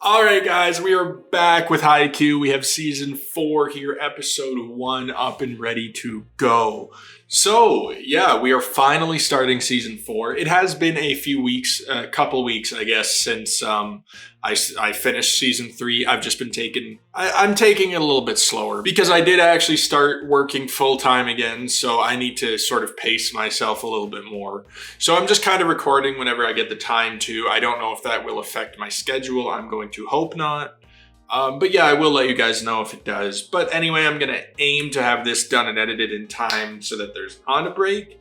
All right, guys, we are back with Haikyu. We have season 4 here, episode 1 up and ready to go. So, yeah, we are finally starting season 4. It has been a few weeks, a couple weeks, I guess, since I finished season 3. I've just been I'm taking it a little bit slower because I did actually start working full time again. So I need to sort of pace myself a little bit more. So I'm just kind of recording whenever I get the time to. I don't know if that will affect my schedule. I'm going to hope not. But yeah, I will let you guys know if it does. But anyway, I'm going to aim to have this done and edited in time so that there's not a break.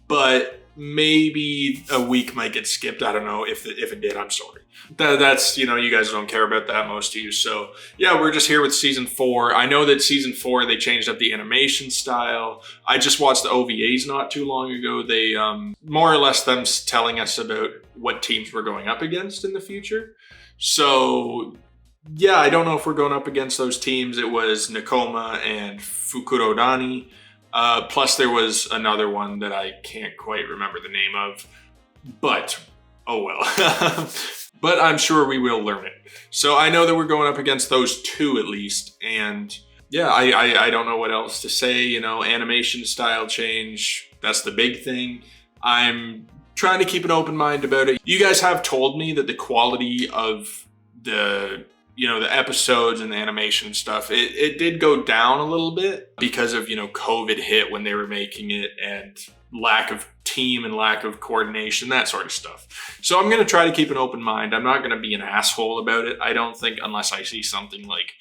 But maybe a week might get skipped. I don't know. If it did, I'm sorry. That's, you guys don't care about that, most of you. So yeah, we're just here with season 4. I know that season 4, they changed up the animation style. I just watched the OVAs not too long ago. They, more or less them telling us about what teams we're going up against in the future. So yeah, I don't know if we're going up against those teams. It was Nakoma and Fukurodani. Plus there was another one that I can't quite remember the name of, but oh well. But I'm sure we will learn it. So I know that we're going up against those two at least. And yeah, I don't know what else to say. Animation style change. That's the big thing. I'm trying to keep an open mind about it. You guys have told me that the quality of the episodes and the animation stuff, it did go down a little bit because of, COVID hit when they were making it and lack of team and lack of coordination, that sort of stuff. So I'm going to try to keep an open mind. I'm not going to be an asshole about it. I don't think, unless I see something like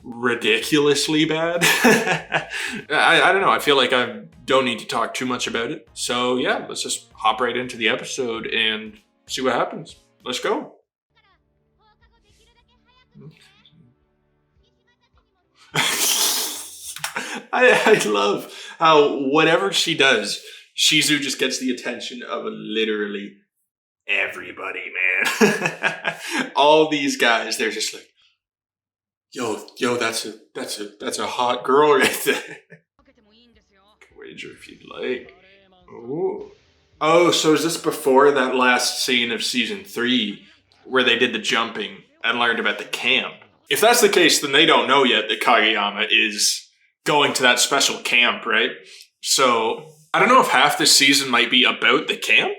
ridiculously bad. I don't know. I feel like I don't need to talk too much about it. So yeah, let's just hop right into the episode and see what happens. Let's go. I love how whatever she does, Shizu just gets the attention of literally everybody, man. All these guys, they're just like, yo, that's a hot girl right there. Wager if you'd like. Ooh. Oh, so is this before that last scene of season 3 where they did the jumping and learned about the camp? If that's the case, then they don't know yet that Kageyama is going to that special camp, right? So I don't know if half this season might be about the camp.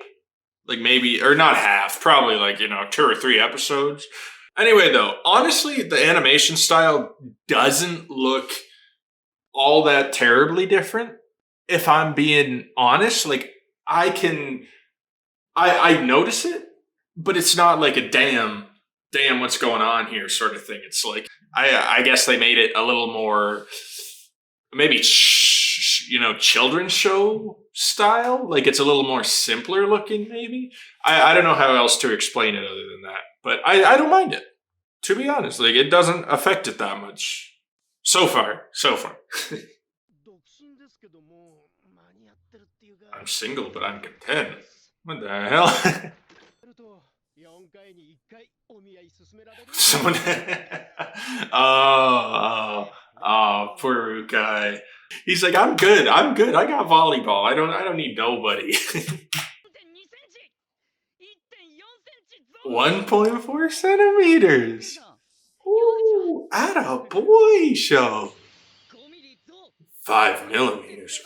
Like maybe, or not half, probably like, 2 or 3 episodes. Anyway, though, honestly, the animation style doesn't look all that terribly different. If I'm being honest, like I notice it, but it's not like a damn, what's going on here sort of thing. It's like, I guess they made it a little more, maybe, children's show style. Like it's a little more simpler looking, maybe. I don't know how else to explain it other than that. But I don't mind it, to be honest. Like it doesn't affect it that much. So far. I'm single, but I'm content. What the hell? Someone. Poor Rukai. He's like, I'm good. I got volleyball. I don't need nobody. 1.4 centimeters. Ooh, atta boy show. 5 millimeters.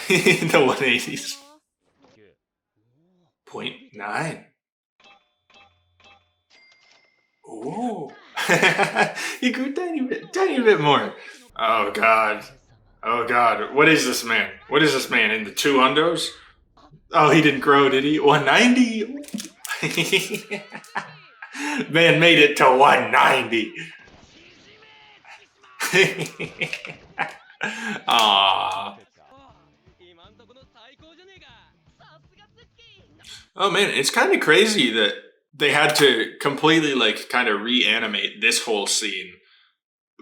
In the 180s. 0.9. Ooh. He grew tiny bit more. Oh god. What is this man? In the 2 hundos? Oh, he didn't grow, did he? 190? Man made it to 190. Aww. Oh man, it's kind of crazy that they had to completely kind of reanimate this whole scene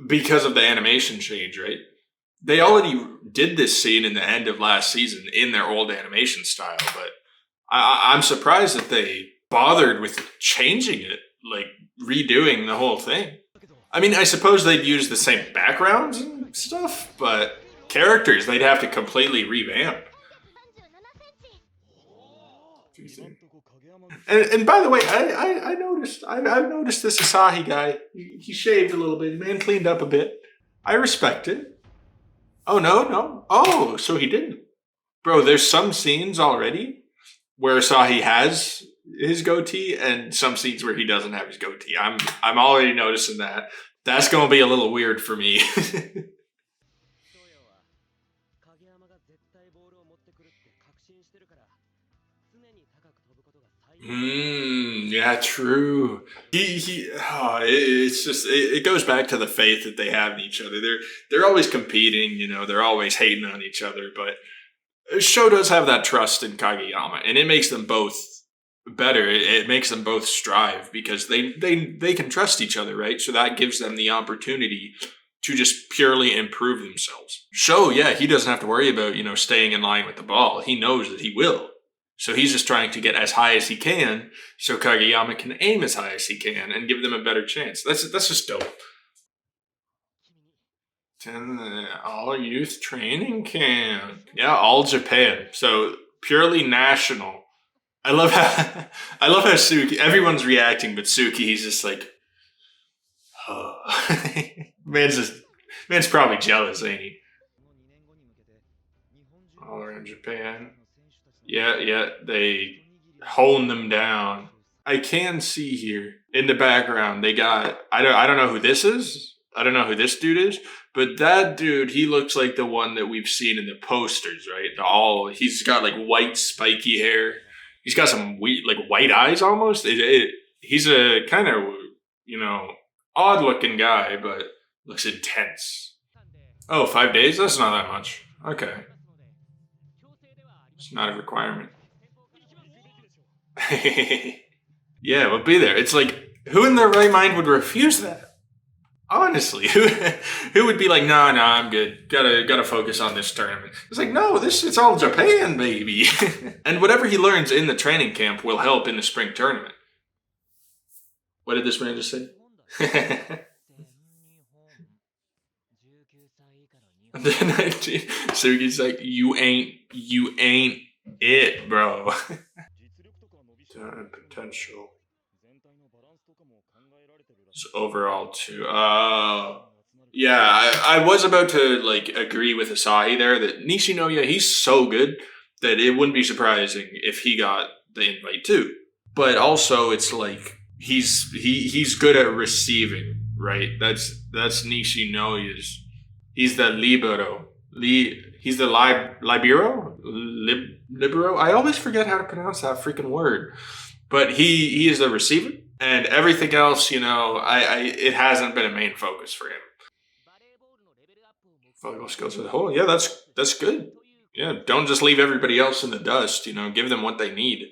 because of the animation change, right? They already did this scene in the end of last season in their old animation style, but I'm surprised that they bothered with changing it, like redoing the whole thing. I mean, I suppose they'd use the same backgrounds and stuff, but characters they'd have to completely revamp. And by the way, I noticed I've noticed this Asahi guy. He shaved a little bit. Man cleaned up a bit. I respect it. Oh no, no. Oh, so he didn't. Bro, there's some scenes already where Asahi has his goatee and some scenes where he doesn't have his goatee. I'm already noticing that. That's gonna be a little weird for me. Yeah, true. It's just it goes back to the faith that they have in each other. They're always competing, they're always hating on each other, but Sho does have that trust in Kageyama, and it makes them both better. It makes them both strive because they can trust each other, right? So that gives them the opportunity to just purely improve themselves. Sho, yeah, he doesn't have to worry about, staying in line with the ball. He knows that he will. So he's just trying to get as high as he can so Kageyama can aim as high as he can and give them a better chance. That's just dope. All youth training camp. Yeah, all Japan. So purely national. I love how Suki, everyone's reacting, but Suki, he's just like, oh. man's probably jealous, ain't he? All around Japan. Yeah, they hone them down. I can see here in the background they got I don't know who this is. I don't know who this dude is, but that dude, he looks like the one that we've seen in the posters, right? He's got like white spiky hair. He's got some white eyes almost. He's a kind of odd looking guy, but looks intense. Oh, 5 days? That's not that much. Okay. It's not a requirement. Yeah, we'll be there. It's like, who in their right mind would refuse that? Honestly, who would be like, no, I'm good. Gotta focus on this tournament. It's like, no, it's all Japan, baby. And whatever he learns in the training camp will help in the spring tournament. What did this man just say? And then Sugi's like, you ain't it, bro. Potential. So overall too. Yeah, I was about to agree with Asahi there that Nishinoya, he's so good that it wouldn't be surprising if he got the invite too. But also it's like he's good at receiving, right? That's Nishinoya's. He's the libero. He's the libero? Libero? I always forget how to pronounce that freaking word. But he is the receiver, and everything else, it hasn't been a main focus for him. Volleyball skills for the whole. Yeah, that's good. Yeah, don't just leave everybody else in the dust. Give them what they need.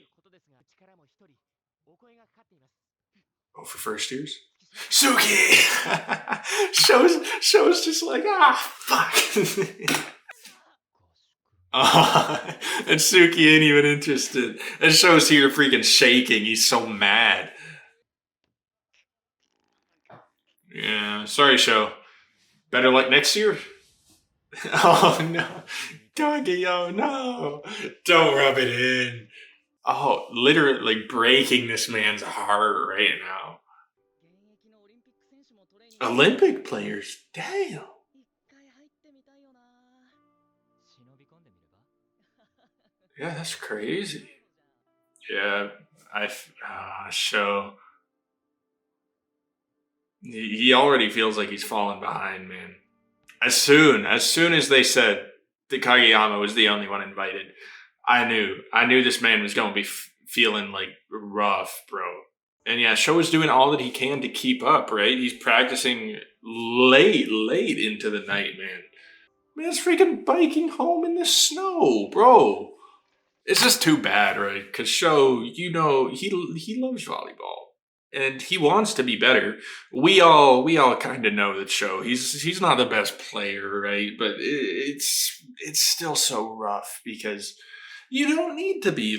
Oh, for first years? Suki! Shows just like, fuck. And Suki ain't even interested. And Sho's here freaking shaking. He's so mad. Yeah, sorry, Sho. Better luck next year? Oh, no. Kageyama, no. Don't rub it in. Oh, literally breaking this man's heart right now. Olympic players? Damn. Yeah, that's crazy. Yeah, Sho. He already feels like he's falling behind, man. As soon as they said that Kageyama was the only one invited, I knew this man was going to be feeling rough, bro. And yeah, Sho is doing all that he can to keep up, right? He's practicing late into the night, man. Man's freaking biking home in the snow, bro. It's just too bad, right? Because Sho, he loves volleyball. And he wants to be better. We all kind of know that Sho, he's not the best player, right? But it's still so rough because you don't need to be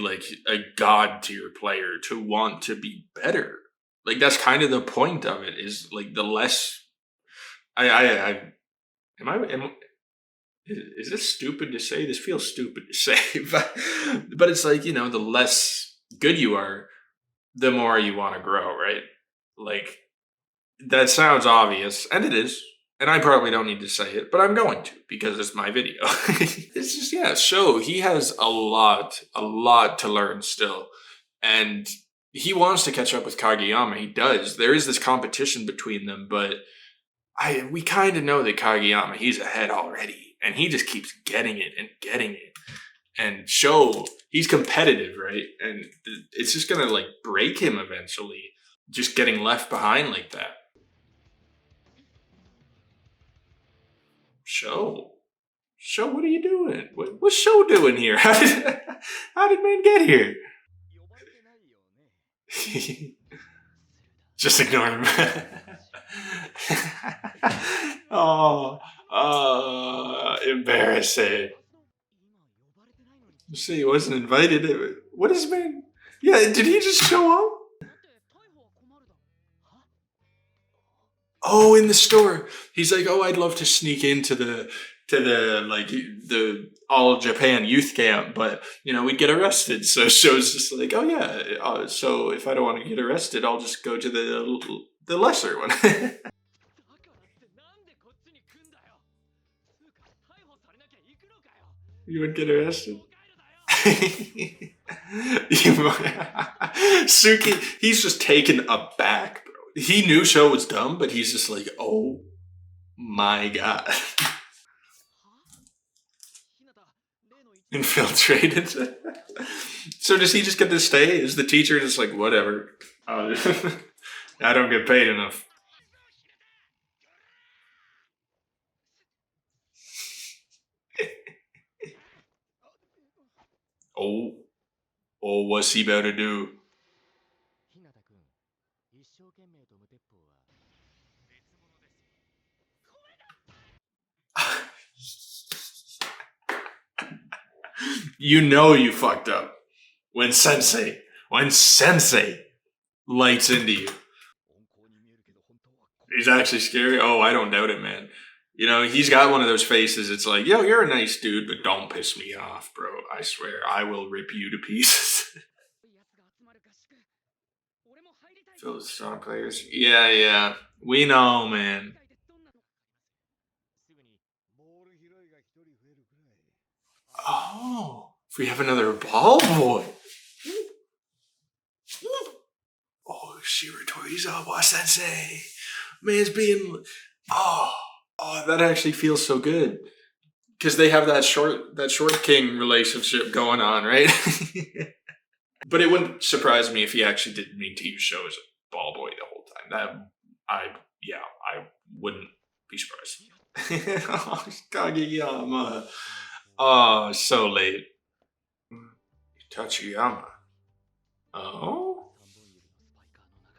a god tier player to want to be better. That's kind of the point of it. Is the less. Is this stupid to say? This feels stupid to say, but it's the less good you are, the more you want to grow, right? Like, that sounds obvious, and it is. And I probably don't need to say it, but I'm going to because it's my video. It's just, yeah, show he has a lot to learn still. And he wants to catch up with Kageyama. He does. There is this competition between them, but we kind of know that Kageyama, he's ahead already. And he just keeps getting it and getting it. And Sho, he's competitive, right? And it's just gonna like break him eventually, just getting left behind like that. Sho, what are you doing? What's Sho doing here? How did man get here? Just ignore him. Oh, embarrassing. See, he wasn't invited. What is man? Yeah, did he just show up? Oh, in the store. He's like, oh, I'd love to sneak into the like the all Japan youth camp, but we'd get arrested. So Sho's just like, oh yeah. So if I don't want to get arrested, I'll just go to the lesser one. You would get arrested. Suki, he's just taken aback, bro. He knew Sho was dumb, but he's just like, oh my god. Infiltrated. So does he just get to stay? Is the teacher just like, whatever? I don't get paid enough. Oh, what's he about to do? You fucked up when sensei lights into you. He's actually scary. Oh, I don't doubt it, man. He's got one of those faces. It's like, yo, you're a nice dude, but don't piss me off, bro. I swear, I will rip you to pieces. Those strong players. Yeah. We know, man. Oh, if we have another ball boy. Oh, Shiratorizawa sensei. Man's being. Oh, that actually feels so good. Because they have that short king relationship going on, right? But it wouldn't surprise me if he actually didn't mean to use Sho as a ball boy the whole time. I wouldn't be surprised. Oh, Kageyama. Oh, so late. Tachiyama. Oh?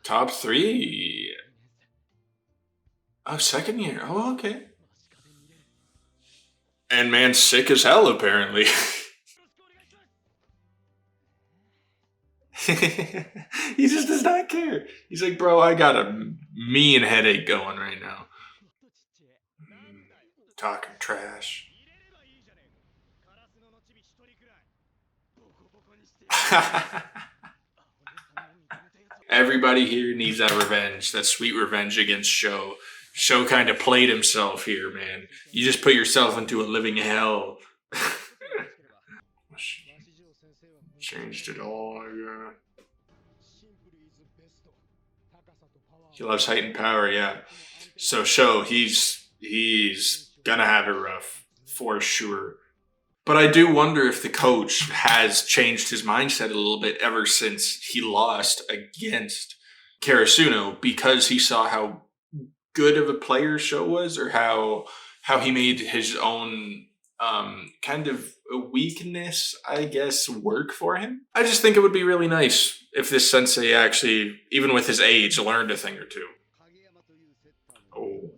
Top 3. Oh, second year. Oh, okay. And man's sick as hell, apparently. He just does not care. He's like, bro, I got a mean headache going right now. Talking trash. Everybody here needs that revenge, that sweet revenge against Sho. Sho kind of played himself here, man. You just put yourself into a living hell. Changed it all. Yeah. He loves heightened power, yeah. So Sho, he's gonna have it rough for sure. But I do wonder if the coach has changed his mindset a little bit ever since he lost against Karasuno, because he saw how good of a player Sho was, or how he made his own kind of a weakness, I guess, work for him. I just think it would be really nice if this sensei actually, even with his age, learned a thing or two. Oh.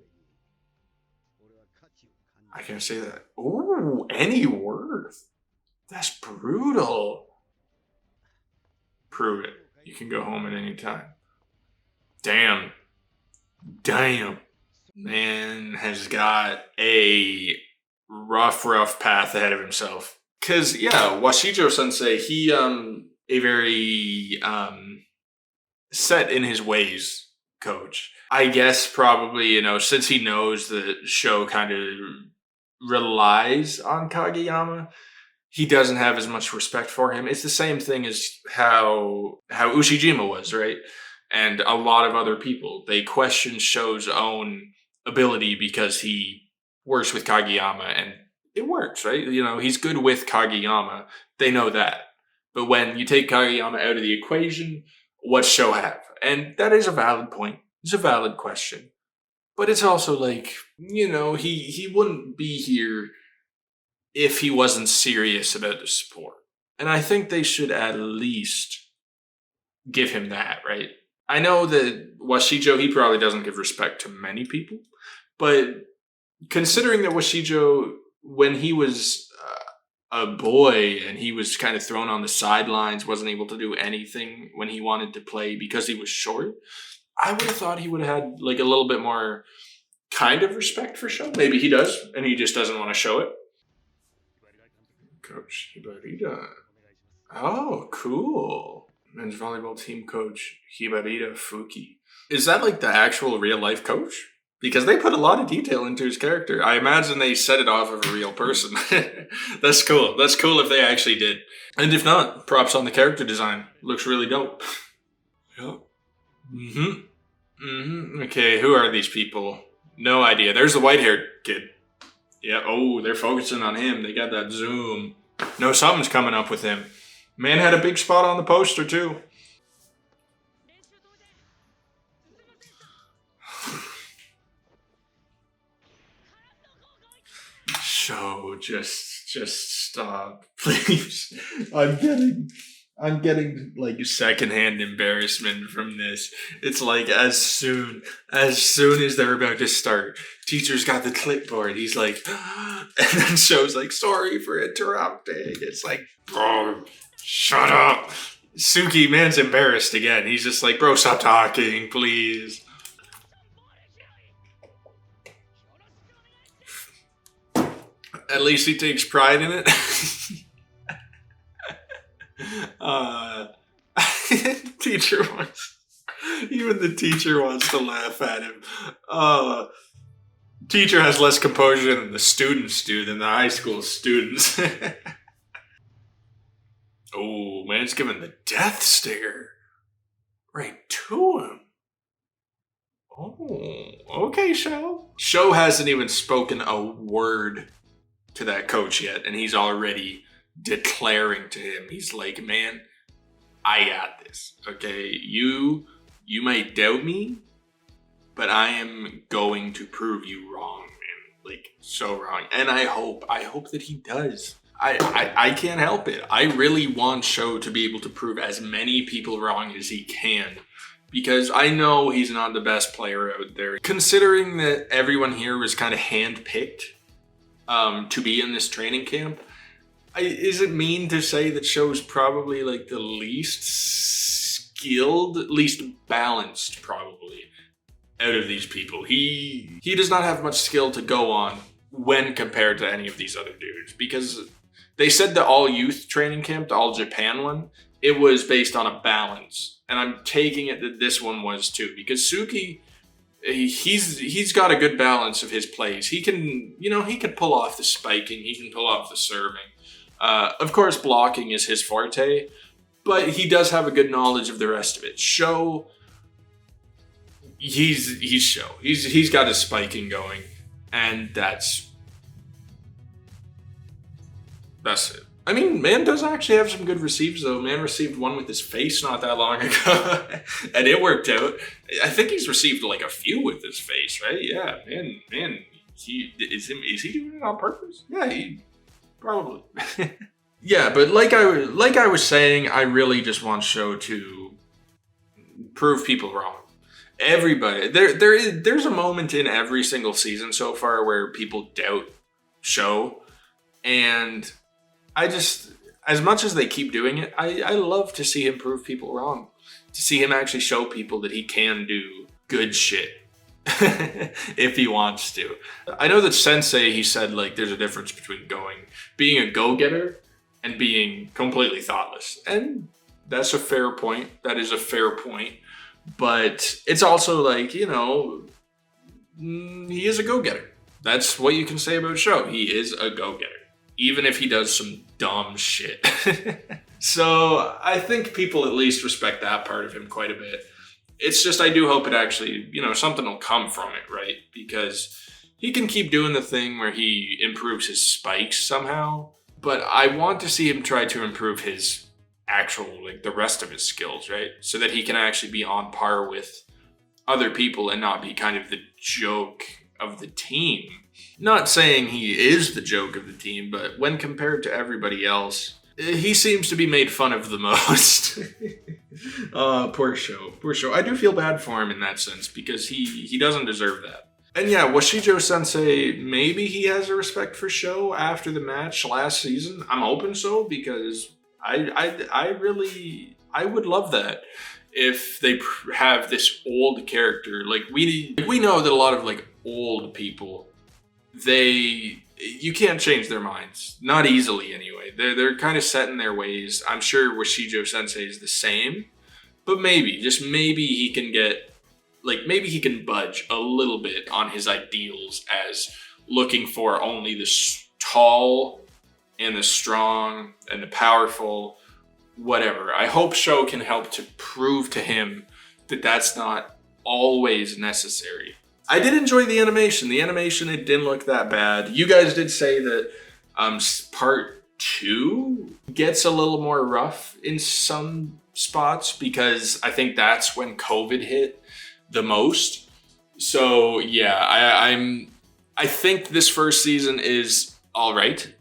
I can't say that. Ooh, any worth. That's brutal. Prove it. You can go home at any time. Damn. Man has got a rough path ahead of himself. Cause yeah, Washijo Sensei, he a very set in his ways, coach. I guess probably, since he knows the show kind of relies on Kageyama, he doesn't have as much respect for him. It's the same thing as how Ushijima was, right? And a lot of other people. They question Sho's own ability because he works with Kageyama, and it works, right? He's good with Kageyama. They know that. But when you take Kageyama out of the equation, what's Sho have? And that is a valid point. It's a valid question. But it's also like, he wouldn't be here if he wasn't serious about the sport. And I think they should at least give him that, right? I know that Washijo, he probably doesn't give respect to many people, but considering that Washijo, when he was a boy and he was kind of thrown on the sidelines, wasn't able to do anything when he wanted to play because he was short, I would have thought he would have had like a little bit more kind of respect for Sho. Maybe he does, and he just doesn't want to show it. Coach Hibarita. Oh, cool. Men's volleyball team coach Hibarita Fuki. Is that like the actual real life coach? Because they put a lot of detail into his character. I imagine they set it off of a real person. That's cool. That's cool if they actually did. And if not, props on the character design. Looks really dope. Yep. Okay, who are these people? No idea. There's the white-haired kid. Yeah, oh, they're focusing on him. They got that zoom. No, something's coming up with him. Man had a big spot on the poster, too. Sho, just stop, please. I'm getting like secondhand embarrassment from this. It's like as soon as they're about to start, teacher's got the clipboard. He's like, and then Sho's like, sorry for interrupting. It's like, bro, shut up. Suki, man's embarrassed again. He's just like, bro, stop talking, please. At least he takes pride in it. Even the teacher wants to laugh at him. Teacher has less composure than the students do, than the high school students. Oh, man's giving the death stare right to him. Oh, okay, Sho. Sho hasn't even spoken a word to that coach yet, and he's already declaring to him, he's like, man, I got this, okay? You might doubt me, but I am going to prove you wrong, man. Like, so wrong. And I hope that he does. I can't help it. I really want Sho to be able to prove as many people wrong as he can, because I know he's not the best player out there. Considering that everyone here was kind of handpicked to be in this training camp, is it mean to say that Sho's probably like the least skilled, least balanced probably out of these people? He does not have much skill to go on when compared to any of these other dudes, because they said the all youth training camp, the all Japan one, it was based on a balance, and I'm taking it that this one was too, because Suki, he's got a good balance of his plays. He can, he can pull off the spiking, he can pull off the serving. Of course, blocking is his forte, but he does have a good knowledge of the rest of it. Sho, he's Sho. He's got his spiking going, and that's it. I mean, man does actually have some good receives, though. Man received one with his face not that long ago, and it worked out. I think he's received like a few with his face, right? Yeah, man, is he doing it on purpose? Yeah, he probably. Yeah, but like I was saying, I really just want Sho to prove people wrong. Everybody, there's a moment in every single season so far where people doubt Sho, and I just, as much as they keep doing it, I love to see him prove people wrong. To see him actually show people that he can do good shit. If he wants to. I know that Sensei, he said like there's a difference between being a go-getter and being completely thoughtless. And that's a fair point. That is a fair point. But it's also like, he is a go-getter. That's what you can say about Sho. He is a go-getter, even if he does some dumb shit. So I think people at least respect that part of him quite a bit. It's just, I do hope it actually, something will come from it, right? Because he can keep doing the thing where he improves his spikes somehow, but I want to see him try to improve his actual, the rest of his skills, right? So that he can actually be on par with other people and not be kind of the joke of the team. Not saying he is the joke of the team, but when compared to everybody else, he seems to be made fun of the most. Poor Sho. I do feel bad for him in that sense because he doesn't deserve that. And yeah, Washijo Sensei, maybe he has a respect for Sho after the match last season. I'm hoping so because I would love that if they have this old character. We know that a lot of old people, you can't change their minds. Not easily, anyway. They're kind of set in their ways. I'm sure Washijo Sensei is the same. But maybe, just maybe he can get, maybe he can budge a little bit on his ideals as looking for only the tall and the strong and the powerful, whatever. I hope Sho can help to prove to him that that's not always necessary. I did enjoy the animation. The animation, it didn't look that bad. You guys did say that part 2 gets a little more rough in some spots because I think that's when COVID hit the most. So yeah, I think this first season is all right.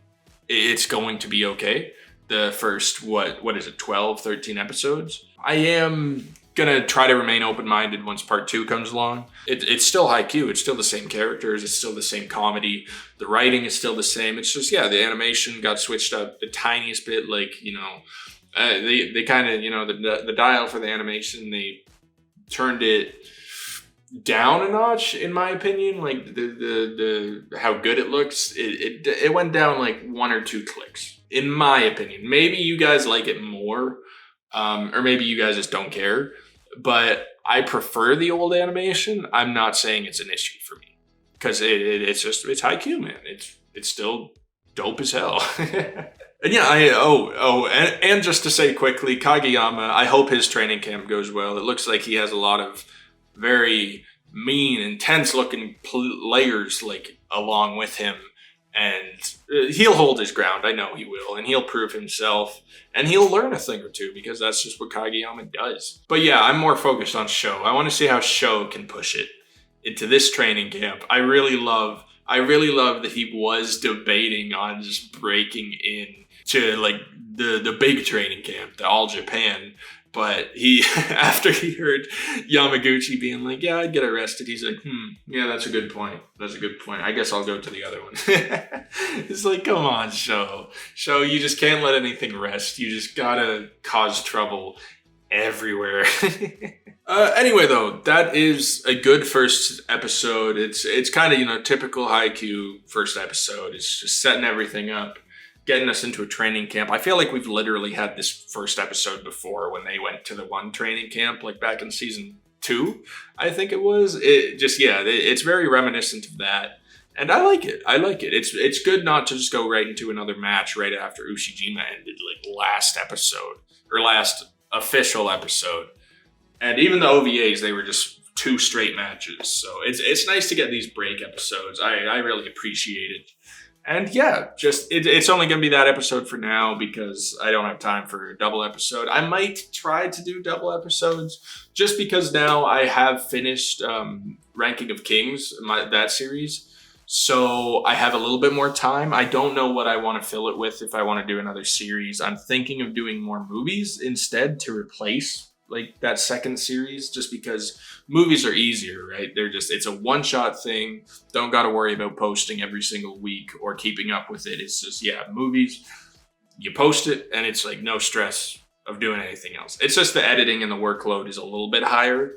It's going to be okay. The first, what is it, 12, 13 episodes? I am gonna try to remain open-minded once part 2 comes along. It's still Haikyuu. It's still the same characters. It's still the same comedy. The writing is still the same. It's just, yeah, the animation got switched up the tiniest bit. They kind of, the dial for the animation, they turned it down a notch, in my opinion. The how good it looks, it went down 1 or 2 clicks, in my opinion. Maybe you guys like it more, or maybe you guys just don't care. But I prefer the old animation. I'm not saying it's an issue for me because it's Haikyu, man. It's still dope as hell. And yeah, and just to say quickly, Kageyama, I hope his training camp goes well. It looks like he has a lot of very mean, intense looking players along with him. And he'll hold his ground. I know he will. And he'll prove himself. And he'll learn a thing or two because that's just what Kageyama does. But yeah, I'm more focused on Sho. I want to see how Sho can push it into this training camp. I really love that he was debating on just breaking in to the big training camp, the All Japan. But he, after he heard Yamaguchi being like, yeah, I'd get arrested, he's like, yeah, that's a good point. That's a good point. I guess I'll go to the other one. It's like, come on, Sho, you just can't let anything rest. You just gotta cause trouble everywhere. Anyway, though, that is a good first episode. It's kind of, typical Haikyuu first episode. It's just setting everything up, getting us into a training camp. I feel like we've literally had this first episode before when they went to the one training camp, back in season 2, I think it was. It's very reminiscent of that. And I like it. It's good not to just go right into another match right after Ushijima ended, last episode, or last official episode. And even the OVAs, they were just 2 straight matches. So it's nice to get these break episodes. I really appreciate it. And yeah, it's only going to be that episode for now because I don't have time for a double episode. I might try to do double episodes just because now I have finished Ranking of Kings, that series. So I have a little bit more time. I don't know what I want to fill it with if I want to do another series. I'm thinking of doing more movies instead to replace that second series, just because movies are easier, right? It's a one-shot thing. Don't got to worry about posting every single week or keeping up with it. It's just, movies, you post it and it's no stress of doing anything else. It's just the editing and the workload is a little bit higher.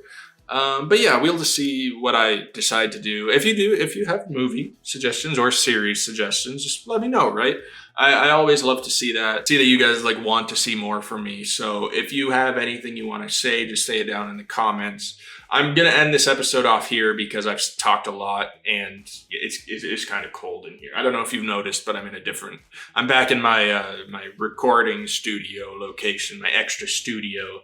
But yeah, we'll just see what I decide to do. If you have movie suggestions or series suggestions, just let me know, right? I always love to see that you guys like want to see more from me. So if you have anything you want to say, just say it down in the comments. I'm going to end this episode off here because I've talked a lot and it's kind of cold in here. I don't know if you've noticed, but I'm back in my my recording studio location, my extra studio,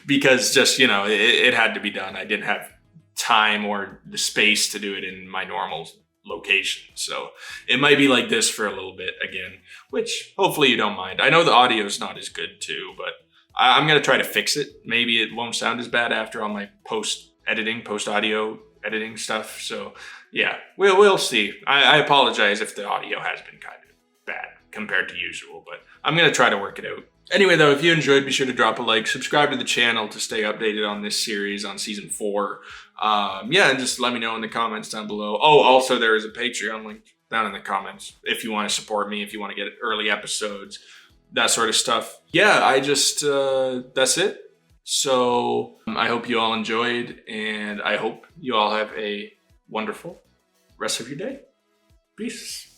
because just, it had to be done. I didn't have time or the space to do it in my normal location. So it might be like this for a little bit again, which hopefully you don't mind. I know the audio is not as good too, but I'm going to try to fix it. Maybe it won't sound as bad after all my post audio editing stuff. So yeah, we'll see. I apologize if the audio has been kind of bad compared to usual, but I'm going to try to work it out. Anyway, though, if you enjoyed, be sure to drop a like, subscribe to the channel to stay updated on this series on season 4. Yeah, and just let me know in the comments down below. Oh, also there is a Patreon link down in the comments if you want to support me, if you want to get early episodes, that sort of stuff. Yeah, that's it. So I hope you all enjoyed, and I hope you all have a wonderful rest of your day. Peace.